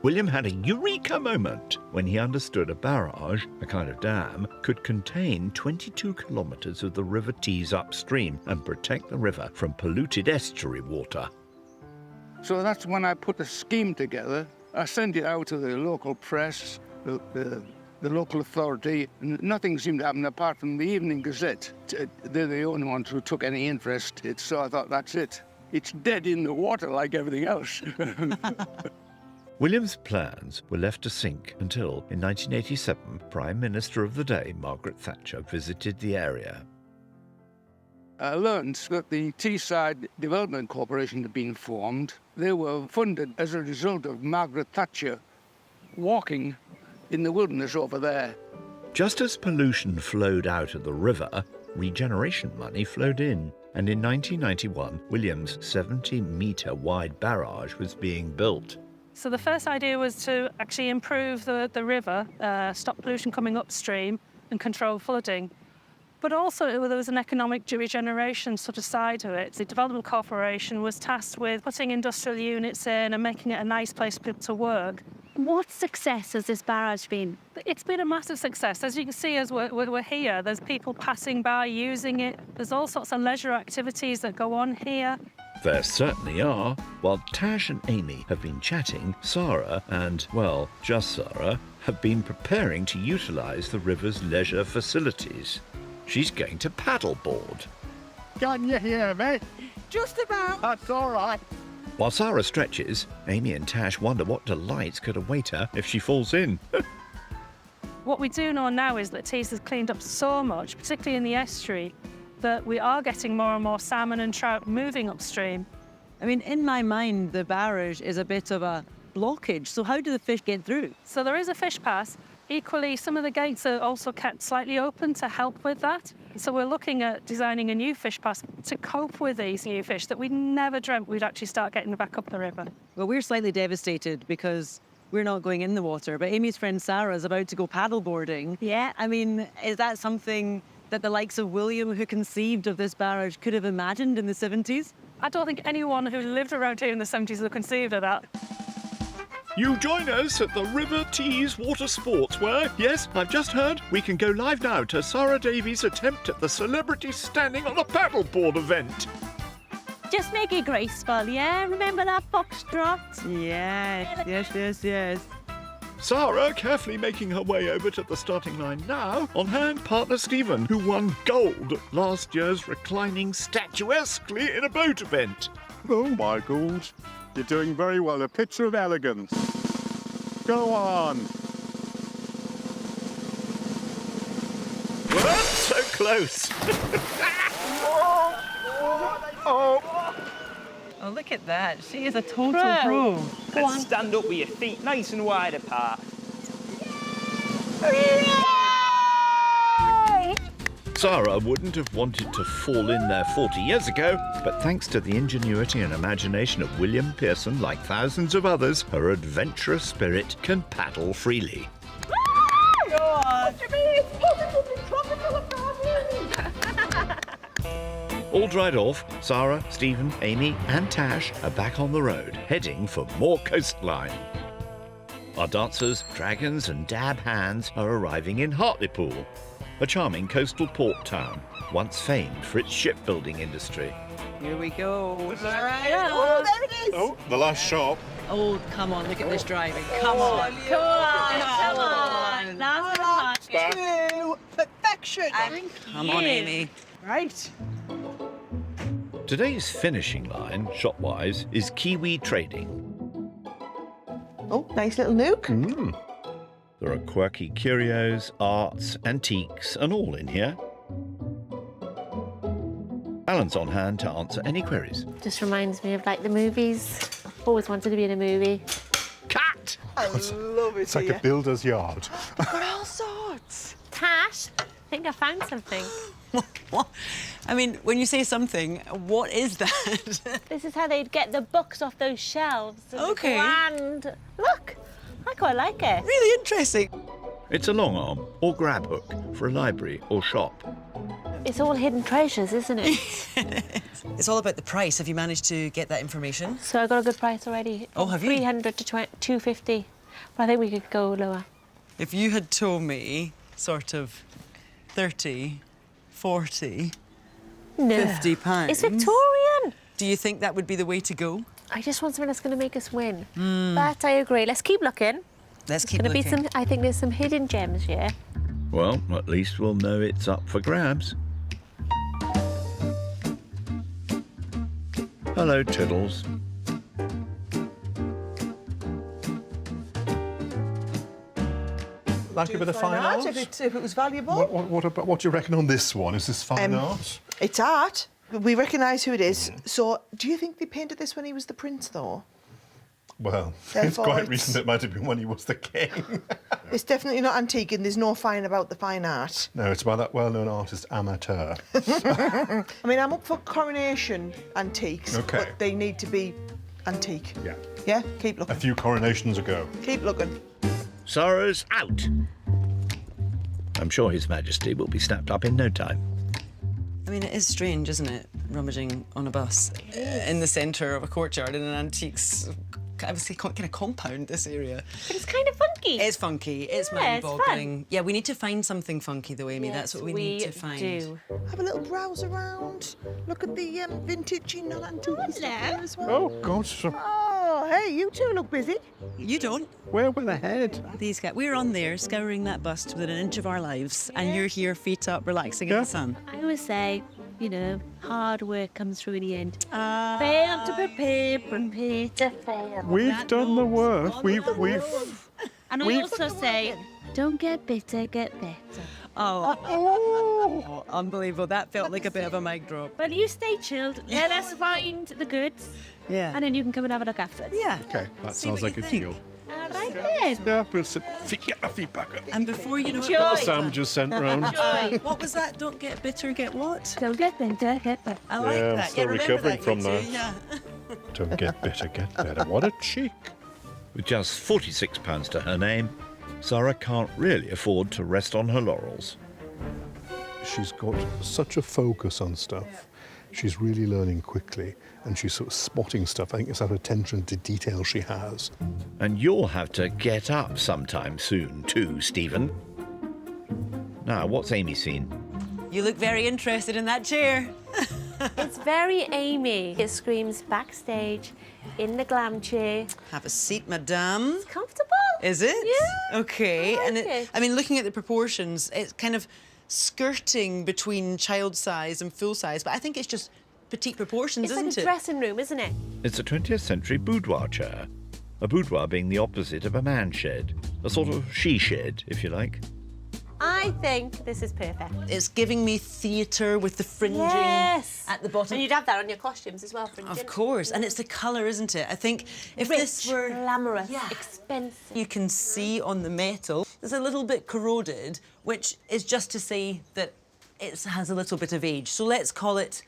William had a eureka moment when he understood a barrage, a kind of dam, could contain 22 kilometres of the River Tees upstream and protect the river from polluted estuary water. So that's when I put the scheme together. I sent it out to the local press, the local authority, and nothing seemed to happen apart from the Evening Gazette. They're the only ones who took any interest. So I thought, that's it. It's dead in the water like everything else. William's plans were left to sink until, in 1987, Prime Minister of the day, Margaret Thatcher, visited the area. I learned that the Teesside Development Corporation had been formed. They were funded as a result of Margaret Thatcher walking in the wilderness over there. Just as pollution flowed out of the river, regeneration money flowed in. And in 1991, William's 70-metre wide barrage was being built. So the first idea was to actually improve the river, stop pollution coming upstream and control flooding. But also there was an economic regeneration sort of side to it. The Development Corporation was tasked with putting industrial units in and making it a nice place for people to work. What success has this barrage been? It's been a massive success. As you can see, as we're here, there's people passing by using it. There's all sorts of leisure activities that go on here. There certainly are. While Tash and Amy have been chatting, Sarah and, well, just Sarah, have been preparing to utilise the river's leisure facilities. She's going to paddleboard. Can you hear me? Just about. That's all right. While Sarah stretches, Amy and Tash wonder what delights could await her if she falls in. What we do know now is that Tees has cleaned up so much, particularly in the estuary, that we are getting more and more salmon and trout moving upstream. I mean, in my mind, the barrage is a bit of a blockage. So how do the fish get through? So there is a fish pass. Equally, some of the gates are also kept slightly open to help with that. So we're looking at designing a new fish pass to cope with these new fish that we never dreamt we'd actually start getting back up the river. Well, we're slightly devastated because we're not going in the water, but Amy's friend Sarah is about to go paddleboarding. Yeah. I mean, is that something that the likes of William, who conceived of this barrage, could have imagined in the 70s? I don't think anyone who lived around here in the 70s would have conceived of that. You join us at the River Tees Water Sports, where, yes, I've just heard, we can go live now to Sarah Davies' attempt at the celebrity standing on a paddleboard event. Just make it graceful, yeah? Remember that foxtrot? Yes. Sarah carefully making her way over to the starting line now. On hand, partner Stephen, who won gold at last year's reclining statuesquely in a boat event. Oh, my God. You're doing very well. A picture of elegance. Go on. Well, so close. Oh, look at that. She is a total pro. Go on. Stand up with your feet nice and wide apart. Sarah wouldn't have wanted to fall in there 40 years ago, but thanks to the ingenuity and imagination of William Pearson, like thousands of others, her adventurous spirit can paddle freely. Go on. All dried off, Sarah, Stephen, Amy and Tash are back on the road, heading for more coastline. Our dancers, dragons and dab hands are arriving in Hartlepool, a charming coastal port town, once famed for its shipbuilding industry. Here we go. Oh, there it is. Oh, the last shop. Oh, come on, look at this driving. Come on. Come on. Last To perfection. Come on, Amy. Right. Today's finishing line, shop-wise, is Kiwi Trading. Oh, nice little nook. There are quirky curios, arts, antiques and all in here. Alan's on hand to answer any queries. Just reminds me of like the movies. I've always wanted to be in a movie. Cat! I love it. It's like a builder's yard. Got all sorts. Tash, I think I found something. What? I mean, when you say something, what is that? This is how they'd get the books off those shelves. Okay. Grand. Look, I quite like it. Really interesting. It's a long arm or grab hook for a library or shop. It's all hidden treasures, isn't it? It's all about the price. Have you managed to get that information? So I got a good price already. Oh, have you? 300 to 250. But I think we could go lower. If you had told me sort of 30, 40, No. 50 pounds. It's Victorian. Do you think that would be the way to go? I just want something that's going to make us win. But I agree. Let's keep looking. Let's keep Gonna looking. be some. I think there's some hidden gems here. Well, at least we'll know it's up for grabs. Hello, Tiddles. Like a bit of fine art? If it was valuable. What do you reckon on this one? Is this fine art? It's art. We recognise who it is. So, do you think they painted this when he was the prince, though? Well, Therefore, it's quite it's- recent. It might have been when he was the king. It's definitely not antique, and there's no fine about the fine art. No, it's by that well-known artist, amateur. I mean, I'm up for coronation antiques, Okay. but they need to be antique. Yeah. Yeah? Keep A looking. few coronations ago. Keep looking. Sarah's out. I'm sure His Majesty will be snapped up in no time. I mean, it is strange, isn't it? Rummaging on a bus in the centre of a courtyard in an antiques, obviously kind of compound, this area. But it's kind of funky. It's funky. It's Yeah, it's mind-boggling. Yeah, we need to find something funky, though, Amy. That's what we need to find. Do. Have a little browse around. Look at the vintage and non-antique stuff there as well. Oh, God. Oh, hey, you two look busy. You don't. We're well ahead. These guys, we're on there scouring that bust within an inch of our lives, and you're here, feet up, relaxing in the sun. I always say, you know, hard work comes through in the end. Fail to prepare to fail. We've done the work. And I also say, don't get bitter, get better. Oh, unbelievable. That felt like a bit of a mic drop. Well, you stay chilled. Let us find the goods. Yeah. And then you can come and have a look afterwards. Yeah. Okay, that See sounds what like you a think. deal. All right then. Yeah, we'll sit. Get my feet back up. And before you know it, Joy. Sam just sent round. what was that? Don't get bitter, get what? Don't get bitter, get better. I like Yeah, I'm that. still remember recovering that, from you that. two, Yeah. Don't get bitter, get better. What a cheek. With just £46 to her name, Sarah can't really afford to rest on her laurels. She's got such a focus on stuff. She's really learning quickly, and she's sort of spotting stuff. I think it's that attention to detail she has. And you'll have to get up sometime soon too, Stephen. Now, what's Amy seen? You look very interested in that chair. It's very Amy. It screams backstage, in the glam chair. Have a seat, madame. It's comfortable. Is it? Yeah. Okay. I like And it. I mean, looking at the proportions, it's kind of skirting between child size and full size, but I think it's just petite proportions, It's isn't like a it? dressing room, isn't it? It's a 20th century boudoir chair. A boudoir being the opposite of a man shed. A sort of she shed, if you like. I think this is perfect. It's giving me theatre with the fringing Yes. at the bottom. And you'd have that on your costumes as well, fringing. Of course, and it's the colour, isn't it? I think if Rich, this were glamorous, expensive. you can see on the metal, it's a little bit corroded, which is just to say that it has a little bit of age. So let's call it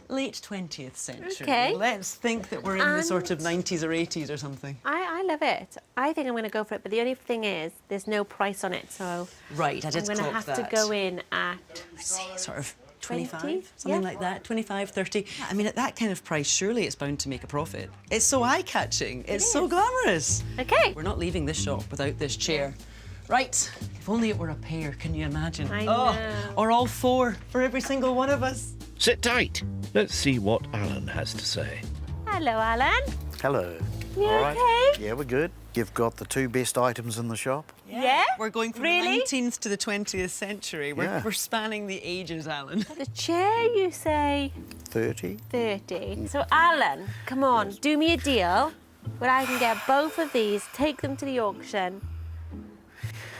late 20th century. Okay. Let's think that we're in the sort of 90s or 80s or something. I love it. I think I'm going to go for it, but the only thing is, there's no price on it, so Right, I did I'm going to clock have that. to go in at Say sort of 20? 25, something Yeah. like that, 25, 30. I mean, at that kind of price, surely it's bound to make a profit. It's so eye-catching. It's so glamorous. Okay. We're not leaving this shop without this chair. Right, if only it were a pair, can you imagine? I know. Or all four for every single one of us. Sit tight. Let's see what Alan has to say. Hello, Alan. Hello. You All right. okay? Yeah, we're good. You've got the two best items in the shop. Yeah? We're going from Really? the 19th to the 20th century. Yeah. We're spanning the ages, Alan. The chair, you say 30. 30. So, Alan, come on, do me a deal where I can get both of these, take them to the auction,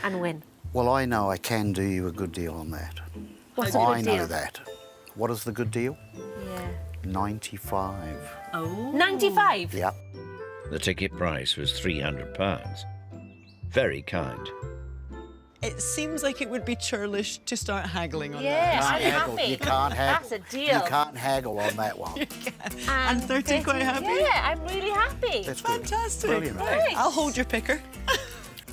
and win. Well, I know I can do you a good deal on that. What's a I good know deal? that. What is the good deal? Yeah. 95. Oh. 95? Yeah. The ticket price was £300. Very kind. It seems like it would be churlish to start haggling on Yeah, that. I'm happy. You can't haggle. That's a deal. You can't haggle on that one. And 30 quite happy? Yeah, I'm really happy. That's good. Fantastic. Brilliant. Right. I'll hold your picker.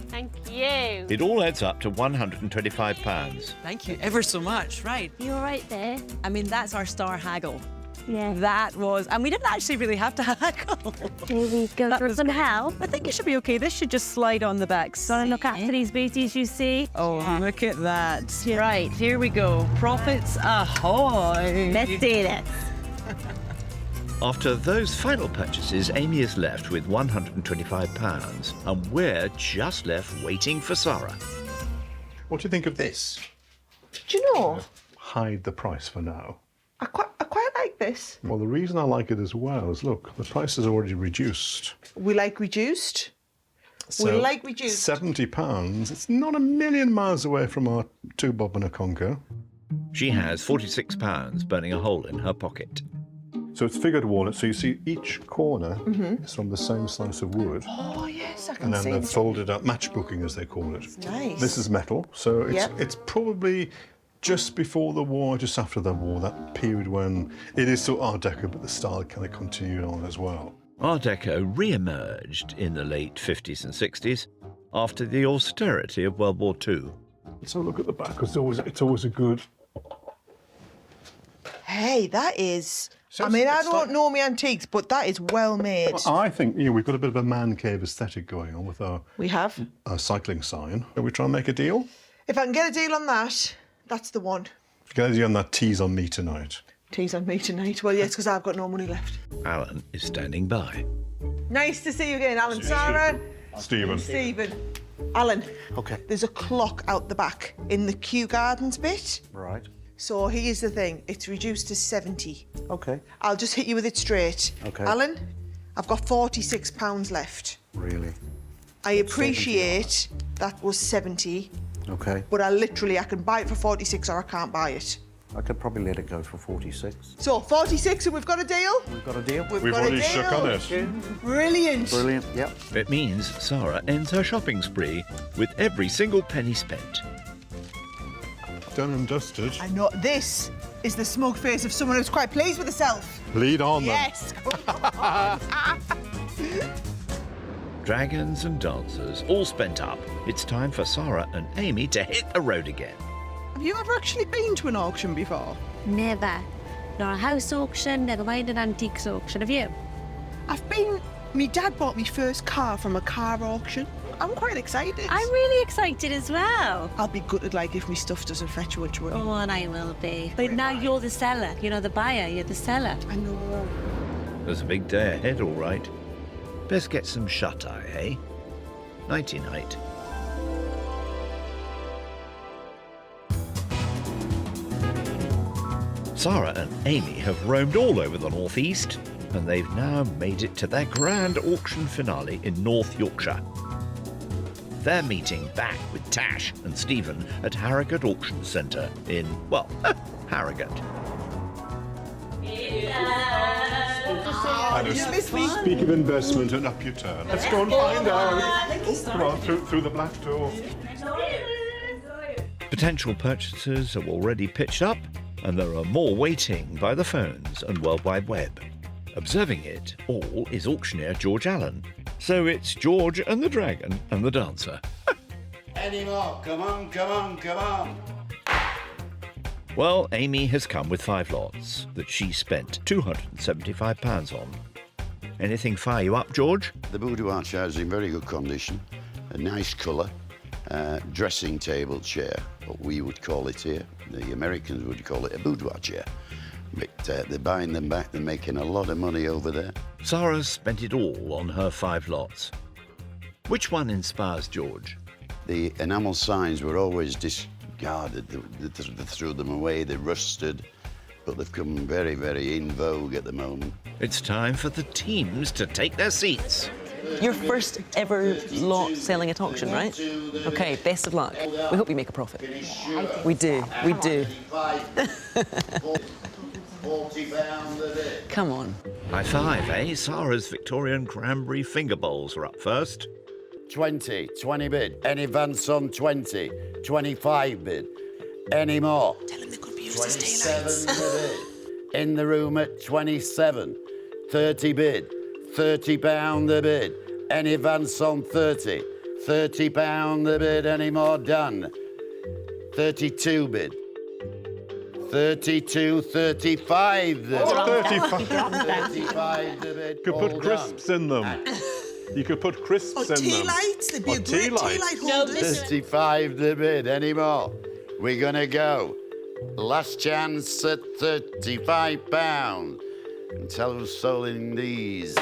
Thank you. It all adds up to £125. Thank you ever so much. Right. You all right there? I mean, that's our star haggle. Yeah. That was, and we didn't actually really have to haggle. Here we go for some help. I think it should be okay. This should just slide on the back. Gotta look after these beauties, you see. Oh, look at that. Right, here we go. Profits ahoy. Let's do this. After those final purchases, Amy is left with £125, and we're just left waiting for Sarah. What do you think of this? Do you know? Hide the price for now. I quite like this. Well, the reason I like it as well is, look, the price is already reduced. We like reduced. We like reduced. £70, it's not a million miles away from our two bob and a conker. She has £46 burning a hole in her pocket. So it's figured walnut, so you see each corner is from the same slice of wood. Oh, yes, I And can then see they're it. folded up, matchbooking as they call it. Nice. This is metal, so it's, Yep. it's probably just before the war, just after the war, that period when it is still Art Deco, but the style kind of continued on as well. Art Deco re-emerged in the late 50s and 60s after the austerity of World War II. So look at the back, it's always a good... Hey, that is... So I mean, I it's don't like- know my antiques, but that is well made. Well, I think we've got a bit of a man cave aesthetic going on with our We have. cycling sign. Are we trying to make a deal? If I can get a deal on that, that's the one. Get a deal on that tease on me tonight. Tease on me tonight. Well, yes, because I've got no money left. Alan is standing by. Nice to see you again, Alan. Sarah. Stephen. Stephen. Alan. Okay. There's a clock out the back in the Kew Gardens bit. Right. So here's the thing. It's reduced to 70. Okay. I'll just hit you with it straight. Okay. Alan, I've got £46 left. Really? I appreciate that was 70, Okay. but I can buy it for 46 or I can't buy it. I could probably let it go for 46. So 46 and we've got a deal? We've got a deal? We've We've got already a deal. shook on it. Brilliant. Brilliant, yep. It means Sarah ends her shopping spree with every single penny spent. Done and dusted. I know this is the smug face of someone who's quite pleased with herself. Lead on then. Yes, come on. Dragons and dancers all spent up. It's time for Sarah and Amy to hit the road again. Have you ever actually been to an auction before? Never. Not a house auction, never mind an antiques auction. Have you? I've been My dad bought me first car from a car auction. I'm quite excited. I'm really excited as well. I'll be gutted like if my stuff doesn't fetch much money. Oh, and I will be. But now you're the seller. You're not the buyer, you're the seller. I know. There's a big day ahead, all right. Best get some shut-eye, eh? Nighty-night. Sarah and Amy have roamed all over the northeast, and they've now made it to their grand auction finale in North Yorkshire. They're meeting back with Tash and Stephen at Harrogate Auction Centre in, well, Harrogate. Speak of investment and up you turn. Let's go and find out. Come on, through the black door. Potential purchasers have already pitched up, and there are more waiting by the phones and World Wide Web. Observing it all is auctioneer George Allen. So it's George and the Dragon and the Dancer. Any more? Come on, come on, come on. Well, Amy has come with 5 lots that she spent £275 on. Anything fire you up, George? The boudoir chair is in very good condition, a nice colour, dressing table chair, what we would call it here. The Americans would call it a boudoir chair. But they're buying them back, they're making a lot of money over there. Sarah's spent it all on her 5 lots. Which one inspires George? The enamel signs were always discarded. They threw them away, they rusted, but they've come very, very in vogue at the moment. It's time for the teams to take their seats. Your first ever lot selling at auction, right? Okay, best of luck. We hope you make a profit. We do, we do. Come on. High five, eh? Sarah's Victorian cranberry finger bowls are up first. 20 bid. Any advance on 20, 25 bid. Any more? Tell them they could be used 27 bid. In the room at 27. 30 bid. £30 the bid. Any advance on 30. £30 the bid. Any more? Done. 32 bid. 32, 35 the bid. 35. 35 the bid. You could put crisps in them. You could put crisps in tea them. lights, they'd be Or a great tea tea light. light holders. 35 the bid. Any more? We're gonna go. Last chance at £35. And tell who's selling these.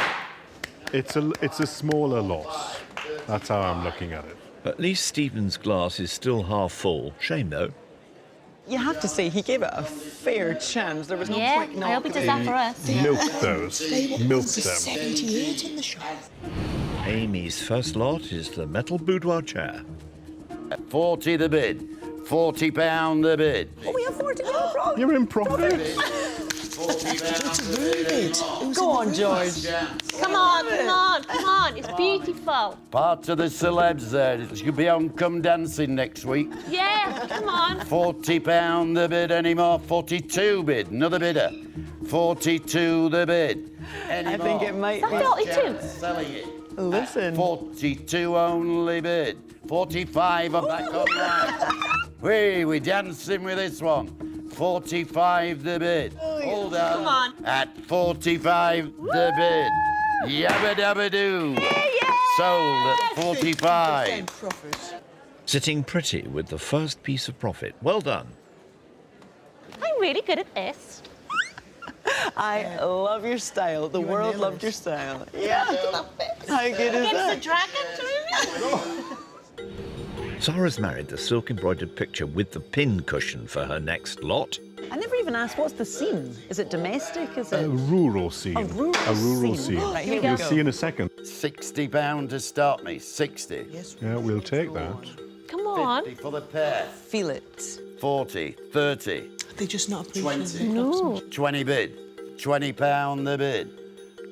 It's a smaller loss. That's how I'm looking at it. At least Stephen's glass is still half full. Shame, though. You have to say, he gave it a fair chance. There was no point not. I hope he does that for us. Milk those. Milk them. 78 in the shop. Amy's first lot is the metal boudoir chair. 40 the bid. £40 the bid. Oh, we have 40 minutes wrong. You're in profit. Go on, George. Come on, come on, come on. It's beautiful. Part of the celebs there. She'll be on Come Dancing next week. Yeah, come on. £40 the bid. Any more? 42 bid. Another bidder. 42 the bid. Any I more? think it might Is that 42? Selling it. Listen. 42 only bid. 45 are back online. We're dancing with this one. 45 the bid. Hold on. Come on. At 45 the bid. Yabba dabba doo. Sold at 45. Sitting pretty with the first piece of profit. Well done. I'm really good at this. I love your style. The world loved your style. Yeah. How good is that? Against the dragon, Sarah's married the silk embroidered picture with the pin cushion for her next lot. I never even asked, what's the scene? Is it domestic? Is it A rural scene. A rural scene. Right, here we You'll go. see in a second. £60 to start me. 60. Yeah, we'll take that. Come on. 50 for the pair. Feel it. 40, 30, They just not 20. No. 20 bid. £20 the bid.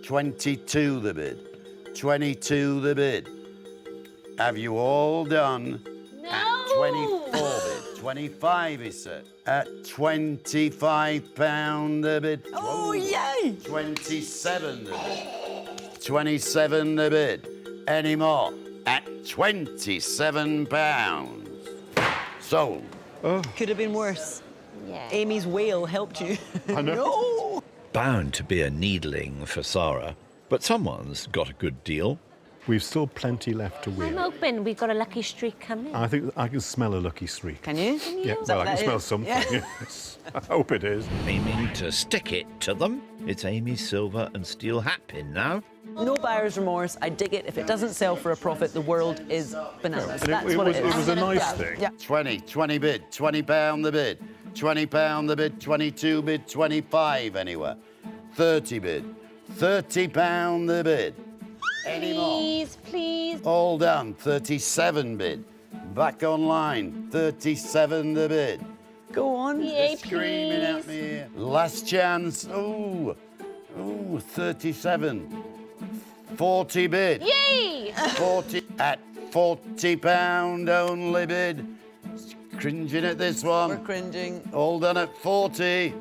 22 the bid. 22 the bid. Have you all done? No. At 24 bid. 25 is set. At £25 the bid. Oh, yay! 27 the bid. 27 the bid. Any more? At £27. Sold. Could have been worse. Yeah. Amy's wail helped you. I know. No! Bound to be a needling for Sarah. But someone's got a good deal. We've still plenty left to I'm win. hoping we've got a lucky streak coming. I think I can smell a lucky streak. Can you? Yeah, well, I can smell something. Yeah. Yes. I hope it is. Aiming to stick it to them. It's Amy's silver and steel hat pin now. No buyer's remorse. I dig it. If it doesn't sell for a profit, the world is bananas. And That's what it is. It was a nice Yeah. thing. Yeah. 20 bid, £20 the bid, £20 the bid, 22 bid, 25 anywhere, 30 bid, £30 the bid. Any more? Please, please. All done, 37 bid. Back online, 37 the bid. Go on. Yay, Screaming at me here. Last chance. Ooh, 37. 40 bid. Yay! 40 at £40 only bid. Cringing at this one. We're cringing. All done at 40.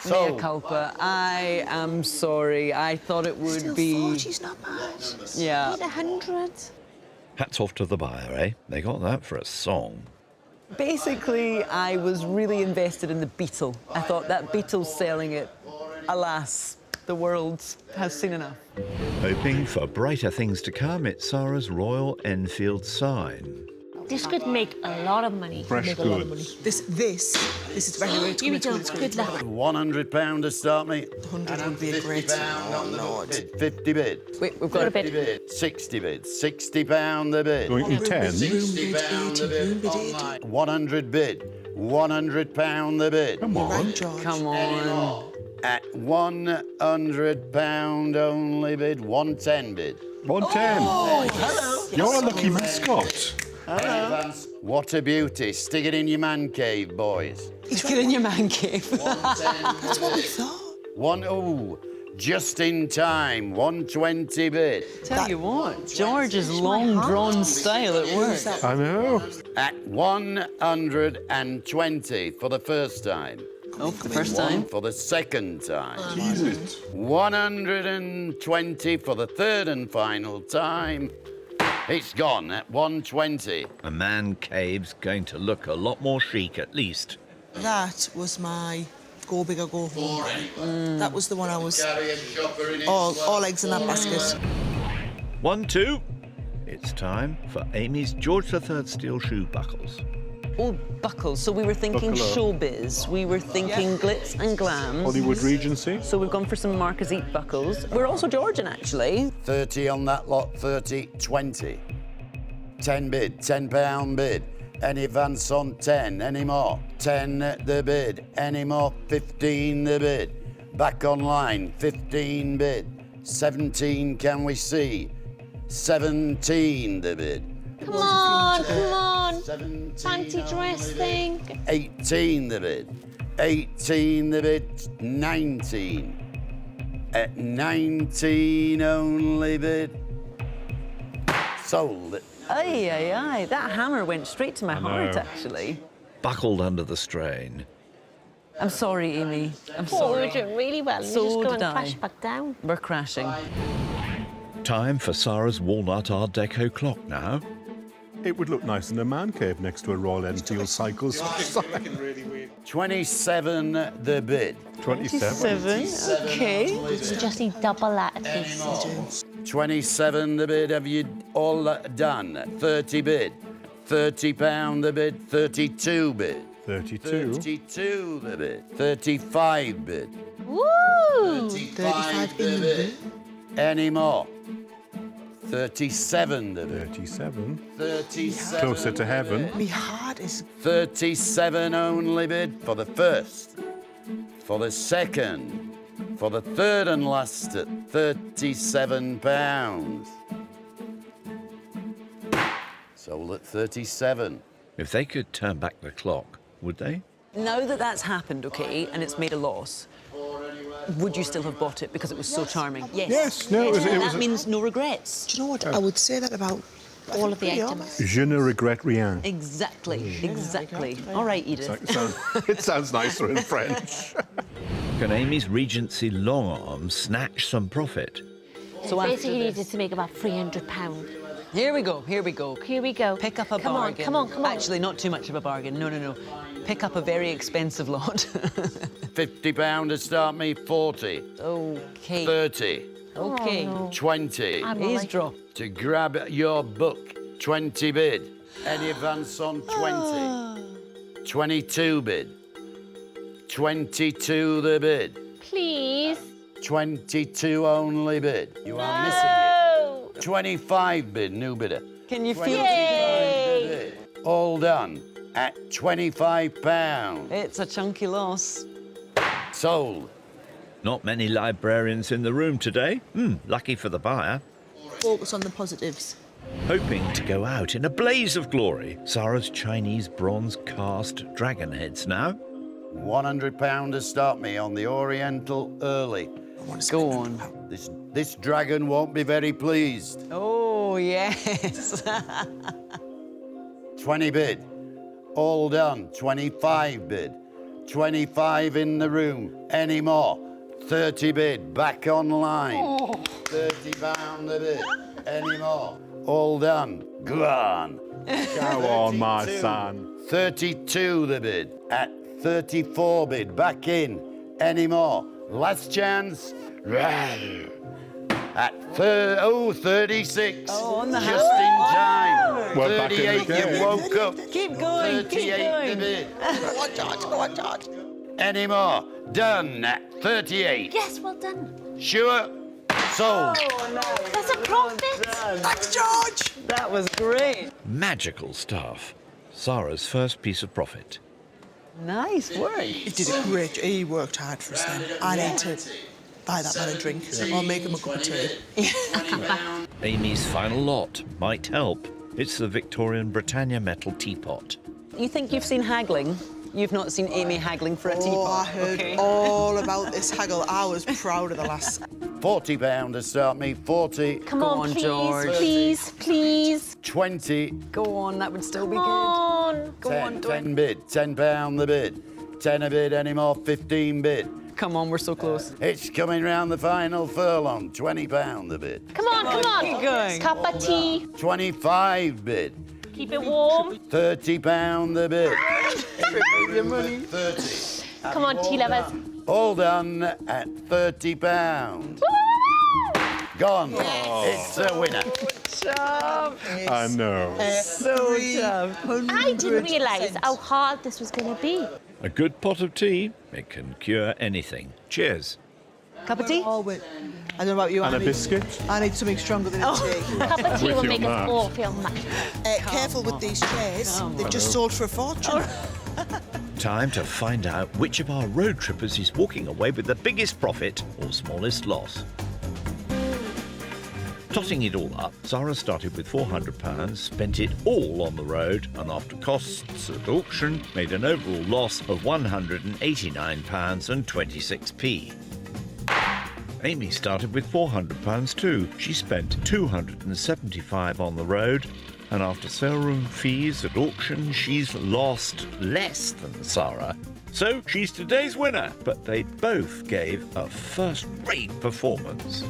Mea culpa. I am sorry. I thought it would Still be. 40's not bad. Yeah. Need 100. Hats off to the buyer, eh? They got that for a song. Basically, I was really invested in the Beetle. I thought that Beetle's selling it. Alas, the world has seen enough. Hoping for brighter things to come, it's Sarah's Royal Enfield sign. This could make a lot of money. Fresh goods. This is very good. Here we go. Good luck. £100 to start me. 100 would be a great. £50 on the bid. 50 bid. Wait, we've got a 50 bid. bid. 60 bid. £60 the bid. Going in 10. £60 the bid. Online. 100 bid. £100 the bid. Come on. Come on. At £100 only bid. 110 bid. 110. Oh, hello. You're a lucky mascot. Hello. What a beauty. Stick it in your man cave, boys. Get in your man cave. That's what we thought. Just in time. 120 bid. Tell you what, George's long drawn style at work. I know. At 120 for the first time. Oh, for the first time. For the second time. Jesus. 120 for the third and final time. It's gone at 120. A man cave's going to look a lot more chic, at least. That was my go big or go home. That was the one I was all eggs in that basket. 1, 2. It's time for Amy's George III steel shoe buckles. Oh, buckles. So we were thinking Buckle up. showbiz. We were thinking glitz and glam. Hollywood Regency. So we've gone for some Marquisite buckles. We're also Georgian, actually. 30 on that lot, 30, 20. 10 bid, £10 bid. Any advance on 10, any more? 10 the bid, any more? 15 the bid. Back online, 15 bid. 17 can we see? 17 the bid. Come on, come on. 17 Fancy dress thing. 18 the bid. 18 the bid. 19. At 19 only bid. Sold it. Aye, aye, aye. That hammer went straight to my heart, know. actually. Buckled under the strain. I'm sorry, Amy. I'm Oh, sorry. we're doing really well. So you just go did and I. crash back down. We're crashing. Time for Sarah's walnut Art Deco clock now. It would look nice in a man cave next to a Royal Enfield cycle sign. 27 the bid. 27. Okay. We just need double that at least. 27 the bid. Have you all done? 30 bid. £30 the bid. 32 bid. 32. 32 the bid. 35 bid. Woo! 35 the bid. Any more? 37 the bid. 37. 37. Closer to heaven. My heart is 37 only bid for the first, for the second, for the third and last at £37. Sold at 37. If they could turn back the clock, would they? Now that that's happened, okay, and it's made a loss, would you still have bought it because it was so charming? Yes. Yes, no, it was that means no regrets. Do you know what? I would say that about all of the items. Je ne regrette rien. Exactly, exactly. All right, Edith. It sounds nicer in French. Can Amy's Regency long arm snatch some profit? So Basically, after needed to make about £300. Here we go, here we go. Here we go. Pick up a Come on, bargain. come on, come on. Actually, not too much of a bargain. No, no, no. Pick up a very expensive lot. £50 to start me, 40. Okay. 30. Okay. 20. He's drop. To grab your book. 20 bid. Any advance on 20? 22 bid. 22 the bid. Please. 22 only bid. You are missing it. 25 bid, new bidder. Can you feel it? All done at £25. It's a chunky loss. Sold. Not many librarians in the room today. Lucky for the buyer. Focus on the positives. Hoping to go out in a blaze of glory, Sarah's Chinese bronze cast dragon heads now. £100 to start me on the Oriental early. Go on. This dragon won't be very pleased. Oh, yes. 20 bid. All done. 25 bid. 25 in the room. Any more? 30 bid. Back online. £30 the bid. Any more? All done. Gone. Go on, my son. 32 the bid. At 34 bid. Back in. Any more? Last chance. At 36. Oh, on the Just hammer. in time. We're back in the 38, game. you woke up. Keep going, 38 keep the going. bid. Go on, George. Any more? Done at 38. Yes, well done. Sure. Sold. There's a profit. Thanks, George. That was great. Magical stuff. Sarah's first piece of profit. Nice work. He did a great. He worked hard for us then. I need to buy that man a drink or make him a cup of tea. Amy's final lot might help. It's the Victorian Britannia metal teapot. You think you've seen haggling? You've not seen Amy haggling for a teapot? Oh, I heard all about this haggle. I was proud of the lass. £40 to start me. 40. Come on, please, please. 20. Go on, that would still be good. On. Go 10, on, do it. 10 bid. £10 the bid. 10 a bid. Any more? 15 bid. Come on, we're so close. It's coming round the final furlong. £20 the bid. Come on, come on. Keep going. Cup of tea. 25 bid. Keep it warm. £30 the bid. Your money. 30. Come on, tea lovers. All done at £30. Gone. It's a winner. I know. So tough. I didn't realise how hard this was going to be. A good pot of tea, it can cure anything. Cheers. Cup of tea? Oh, wait. I don't know about you. And I a need- biscuit. I need something stronger than a tea. A cup of tea With will you make on us that. all feel much. Careful with these chairs. They've just sold for a fortune. Time to find out which of our road trippers is walking away with the biggest profit or smallest loss. Totting it all up, Sarah started with £400, spent it all on the road, and after costs at auction, made an overall loss of £189.26p. Amy started with £400 too. She spent £275 on the road, and after sale room fees at auction, she's lost less than Sarah. So she's today's winner, but they both gave a first-rate performance.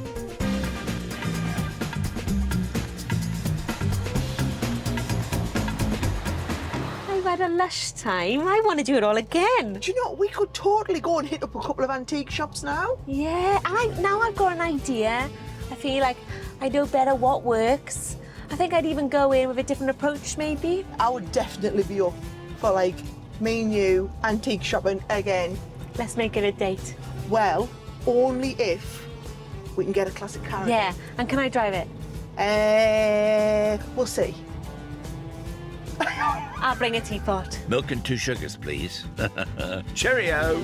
I've had a lush time. I want to do it all again. Do you know, we could totally go and hit up a couple of antique shops now. Yeah, and now I've got an idea. I feel like I know better what works. I think I'd even go in with a different approach, maybe. I would definitely be up for, like, me and you antique shopping again. Let's make it a date. Well, only if we can get a classic car. Yeah, and can I drive it? We'll see. I'll bring a teapot. Milk and 2 sugars, please. Cheerio!